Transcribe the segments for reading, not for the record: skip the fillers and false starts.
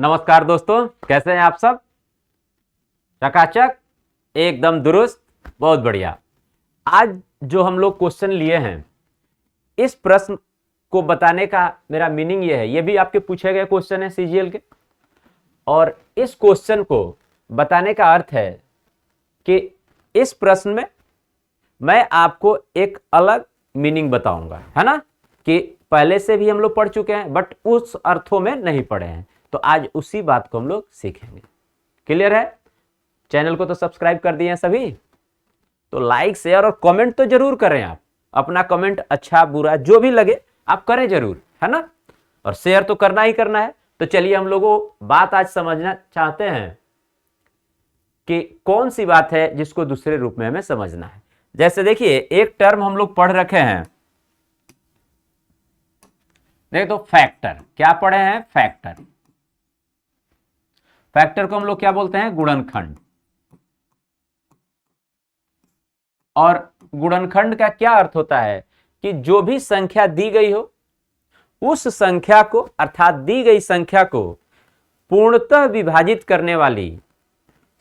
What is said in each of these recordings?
नमस्कार दोस्तों, कैसे हैं आप सब? चकाचक, एकदम दुरुस्त, बहुत बढ़िया। आज जो हम लोग क्वेश्चन लिए हैं, इस प्रश्न को बताने का मेरा मीनिंग ये है, ये भी आपके पूछे गए क्वेश्चन है सीजीएल के, और इस क्वेश्चन को बताने का अर्थ है कि इस प्रश्न में मैं आपको एक अलग मीनिंग बताऊंगा, है ना, कि पहले से भी हम लोग पढ़ चुके हैं बट उस अर्थों में नहीं पढ़े हैं, तो आज उसी बात को हम लोग सीखेंगे। क्लियर है? चैनल को तो सब्सक्राइब कर दिए हैं सभी, तो लाइक शेयर और कमेंट तो जरूर करें। आप अपना कमेंट अच्छा बुरा जो भी लगे आप करें जरूर, है ना, और शेयर तो करना ही करना है। तो चलिए हम लोगों बात आज समझना चाहते हैं कि कौन सी बात है जिसको दूसरे रूप में हमें समझना है। जैसे देखिए, एक टर्म हम लोग पढ़ रखे हैं, देख तो फैक्टर। क्या पढ़े हैं? फैक्टर। फैक्टर को हम लोग क्या बोलते हैं? गुणनखंड। और गुणनखंड का क्या अर्थ होता है कि जो भी संख्या दी गई हो उस संख्या को, अर्थात दी गई संख्या को पूर्णतः विभाजित करने वाली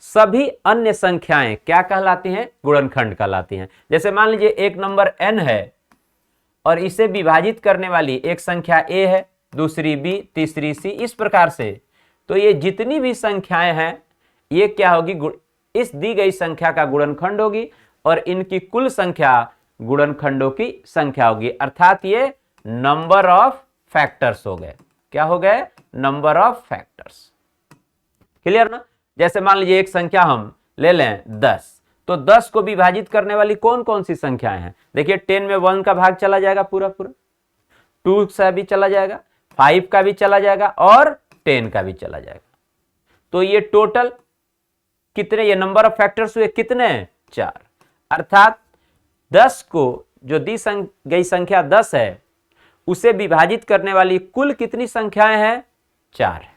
सभी अन्य संख्याएं क्या कहलाती हैं? गुणनखंड कहलाती हैं। जैसे मान लीजिए एक नंबर n है और इसे विभाजित करने वाली एक संख्या a है, दूसरी b, तीसरी c, इस प्रकार से। तो ये जितनी भी संख्याएं हैं ये क्या होगी? इस दी गई संख्या का गुणनखंड होगी और इनकी कुल संख्या गुणनखंडों की संख्या होगी, अर्थात ये नंबर ऑफ फैक्टर्स हो गए। क्या हो गए? Number of factors. क्लियर ना? जैसे मान लीजिए एक संख्या हम ले लें 10, तो 10 को विभाजित करने वाली कौन कौन सी संख्याएं हैं? देखिए 10 में 1 का भाग चला जाएगा पूरा पूरा, 2 से भी चला जाएगा, 5 का भी चला जाएगा और 10 का भी चला जाएगा। तो ये टोटल कितने, ये नंबर ऑफ फैक्टर्स हुए कितने? 4। अर्थात 10 को, जो दी गई संख्या 10 है, उसे विभाजित करने वाली कुल कितनी संख्याएं हैं? 4 है।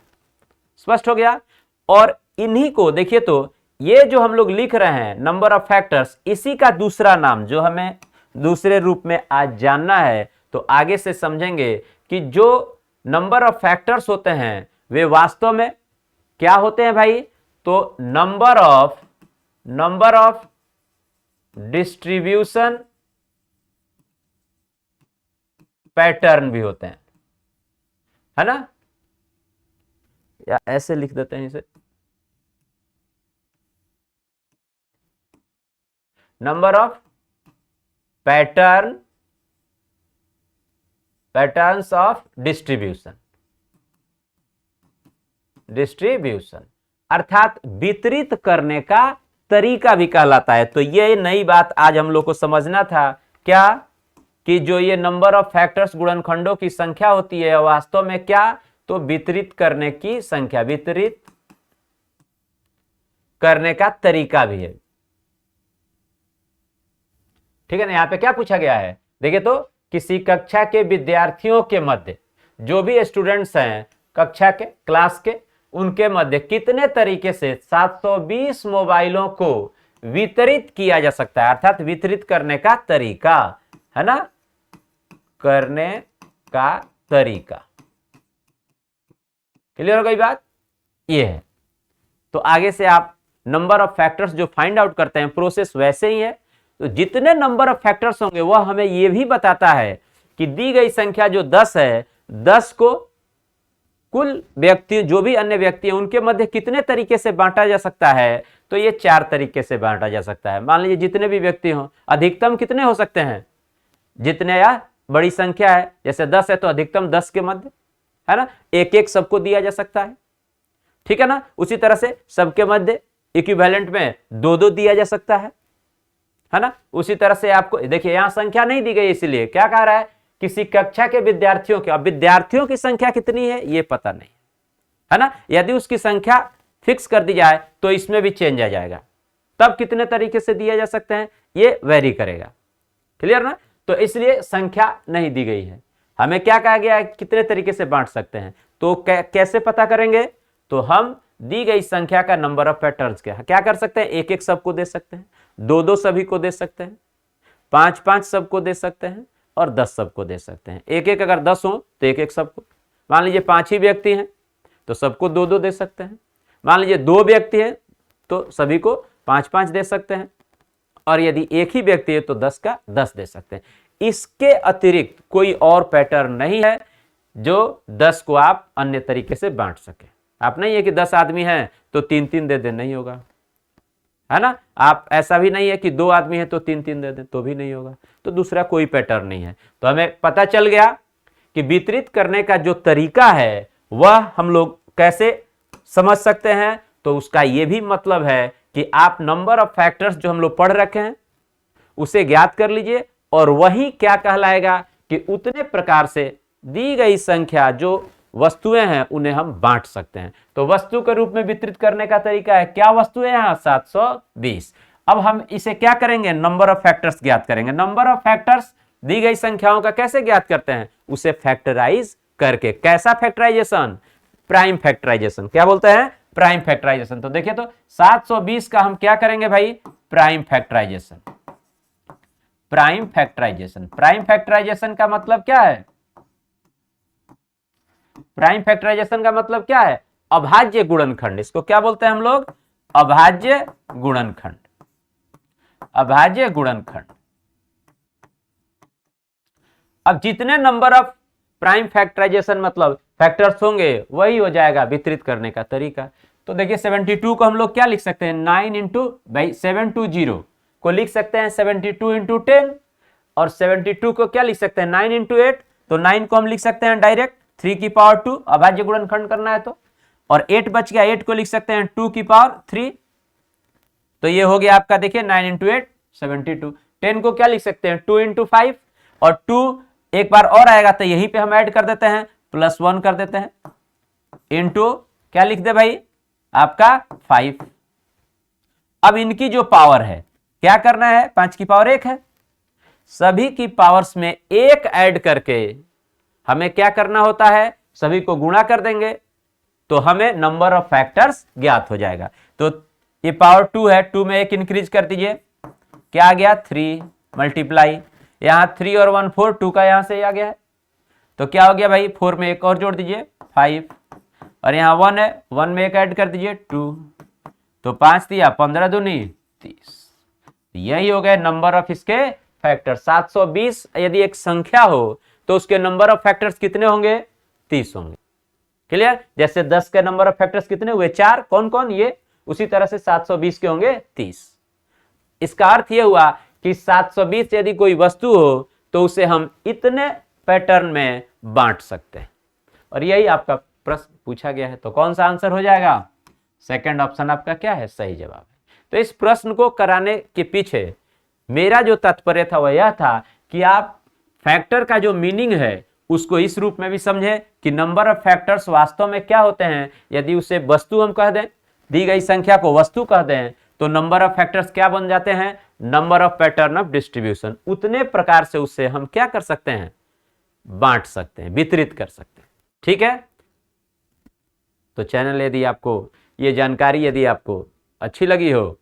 स्पष्ट हो गया? और इन्हीं को देखिए, तो ये जो हम लोग लिख रहे हैं नंबर ऑफ फैक्टर्स, इसी का दूसरा नाम जो हमें दूसरे रूप में आज जानना है, तो आगे से समझेंगे कि जो नंबर ऑफ फैक्टर्स होते हैं वे वास्तव में क्या होते हैं भाई? तो नंबर ऑफ डिस्ट्रीब्यूशन पैटर्न भी होते हैं, है ना, या ऐसे लिख देते हैं इसे, number of patterns of distribution अर्थात वितरित करने का तरीका भी कहलाता है। तो ये नई बात आज हम लोग को समझना था, क्या कि जो ये नंबर ऑफ फैक्टर्स गुणनखंडों की संख्या होती है वास्तव में क्या? तो वितरित करने की संख्या, वितरित करने का तरीका भी है। ठीक है ना? यहां पे क्या पूछा गया है, देखिए तो, किसी कक्षा के विद्यार्थियों के मध्य, जो भी स्टूडेंट्स हैं कक्षा के, क्लास के, उनके मध्य कितने तरीके से 720 मोबाइलों को वितरित किया जा सकता है, अर्थात वितरित करने का तरीका, है ना, करने का तरीका। क्लियर हो गई बात? ये है। तो आगे से आप नंबर ऑफ फैक्टर्स जो फाइंड आउट करते हैं, प्रोसेस वैसे ही है। तो जितने नंबर ऑफ फैक्टर्स होंगे वह हमें यह भी बताता है कि दी गई संख्या जो 10 है, 10 को कुल व्यक्ति, जो भी अन्य व्यक्ति हैं, उनके मध्य कितने तरीके से बांटा जा सकता है? तो ये 4 तरीके से बांटा जा सकता है। मान लीजिए जितने भी व्यक्ति हों, अधिकतम कितने हो सकते हैं? जितने, या बड़ी संख्या है जैसे 10 है तो अधिकतम 10 के मध्य, है ना, एक एक सबको दिया जा सकता है। ठीक है ना? उसी तरह से सबके मध्य इक्विवेलेंट में 2-2 दिया जा सकता है ना। उसी तरह से आपको देखिए यहां संख्या नहीं दी गई, इसलिए क्या कह रहा है? किसी कक्षा के विद्यार्थियों के, अब विद्यार्थियों की संख्या कितनी है ये पता नहीं, है ना। यदि उसकी संख्या फिक्स कर दी जाए तो इसमें भी चेंज आ जाएगा, तब कितने तरीके से दिया जा सकते हैं ये वेरी करेगा। क्लियर ना? तो इसलिए संख्या नहीं दी गई है, हमें क्या कहा गया है? कितने तरीके से बांट सकते हैं। तो कैसे पता करेंगे? तो हम दी गई संख्या का नंबर ऑफ पैटर्न्स क्या कर सकते हैं? एक एक सबको दे सकते हैं, 2-2 सभी को दे सकते हैं, 5-5 सबको दे सकते हैं और 10 सबको दे सकते हैं। एक एक अगर 10 हो तो एक एक सबको, मान लीजिए 5 ही व्यक्ति हैं तो सबको 2-2 दे सकते हैं। मान लीजिए 2 व्यक्ति हैं तो सभी को 5-5 दे सकते हैं, और यदि एक ही व्यक्ति है तो 10 का 10 दे सकते हैं। इसके अतिरिक्त कोई और पैटर्न नहीं है जो 10 को आप अन्य तरीके से बांट सके। आप नहीं है कि 10 आदमी हैं तो 3-3 दे दें, नहीं होगा, है ना। आप ऐसा भी नहीं है कि 2 आदमी हैं तो 3-3 दे दें, तो भी नहीं होगा। तो दूसरा कोई पैटर्न नहीं है। तो हमें पता चल गया कि वितरित करने का जो तरीका है वह हम लोग कैसे समझ सकते हैं। तो उसका यह भी मतलब है कि आप नंबर ऑफ फैक्टर्स जो हम लोग पढ़ रखे हैं उसे ज्ञात कर लीजिए, और वही क्या कहलाएगा कि उतने प्रकार से दी गई संख्या जो वस्तुएं हैं उन्हें हम बांट सकते हैं। तो वस्तु के रूप में वितरित करने का तरीका है, क्या वस्तुएं हैं, 720। अब हम इसे क्या करेंगे, नंबर ऑफ फैक्टर्स ज्ञात करेंगे। नंबर ऑफ फैक्टर्स दी गई संख्याओं का कैसे ज्ञात करते हैं, उसे फैक्टराइज करके। कैसा फैक्टराइजेशन, प्राइम फैक्टराइजेशन। क्या बोलते हैं, प्राइम फैक्टराइजेशन। तो देखिए, तो 720 का हम क्या करेंगे भाई, prime factorization. Prime factorization, prime factorization का मतलब क्या है, प्राइम फैक्टराइजेशन का मतलब क्या है, अभाज्य गुणनखंड। इसको क्या बोलते हैं हम लोग, अभाज्य गुणनखंड। अभाज्य गुणनखंड। अब जितने नंबर ऑफ प्राइम फैक्टराइजेशन मतलब फैक्टर्स होंगे वही हो जाएगा वितरित करने का तरीका। तो देखिए 72 को हम लोग क्या लिख सकते हैं, 9 इंटू भाई 720 को लिख सकते हैं 72 इंटू 10, और 72 को क्या लिख सकते हैं 9 इंटू 8, तो 9 को हम लिख सकते हैं डायरेक्ट 3 की पावर 2, अभाज्य गुणनखंड करना है तो, और 8 बच गया, 8 को लिख सकते हैं 2 की पावर 3, तो ये हो गया आपका देखिए 9 इंटू 8 72। 10 को क्या लिख सकते हैं 2 इंटू 5, और 2 एक बार और आएगा तो यहीं पे हम ऐड कर देते हैं, +1 कर देते हैं, इंटू क्या लिख दे भाई आपका 5। अब इनकी जो पावर है क्या करना है, 5 की पावर 1 है, सभी की पावर्स में 1 ऐड करके हमें क्या करना होता है, सभी को गुणा कर देंगे तो हमें नंबर ऑफ फैक्टर्स ज्ञात हो जाएगा। तो ये पावर 2 है, 2 में 1 इंक्रीज कर दीजिए, क्या आ गया 3 मल्टीप्लाई, यहां 3 और 1 4, 2 का यहां से आ गया है, तो क्या हो गया भाई 4 में 1 और जोड़ दीजिए 5, और यहां 1 है, 1 में 1 ऐड कर दीजिए 2, तो 5 दिया 15 दूनी 30। यही हो गए नंबर ऑफ इसके फैक्टर। 720 यदि एक संख्या हो तो उसके नंबर ऑफ फैक्टर्स कितने होंगे, 30 होंगे। क्लियर, जैसे 10 के नंबर ऑफ फैक्टर्स कितने हुए 4, कौन कौन ये, उसी तरह से 720 के होंगे 30। इसका अर्थ यह हुआ कि 720 यदि कोई वस्तु हो तो उसे हम इतने पैटर्न में बांट सकते हैं, और यही आपका प्रश्न पूछा गया है। तो कौन सा आंसर हो जाएगा, सेकंड ऑप्शन आपका क्या है, सही जवाब है। तो इस प्रश्न को कराने के पीछे मेरा जो तात्पर्य था वह यह था कि आप फैक्टर का जो मीनिंग है उसको इस रूप में भी समझें कि नंबर ऑफ फैक्टर्स वास्तव में क्या होते हैं। यदि उसे वस्तु हम कह दें, दी गई संख्या को वस्तु कह दें, तो नंबर ऑफ फैक्टर्स क्या बन जाते हैं, number of pattern of distribution. उतने प्रकार से उससे हम क्या कर सकते हैं, बांट सकते हैं, वितरित कर सकते हैं। ठीक है, तो चैनल यदि आपको ये जानकारी यदि आपको अच्छी लगी हो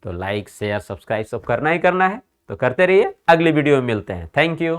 तो लाइक शेयर सब्सक्राइब सब करना ही करना है, तो करते रहिए। अगली वीडियो में मिलते हैं। Thank you.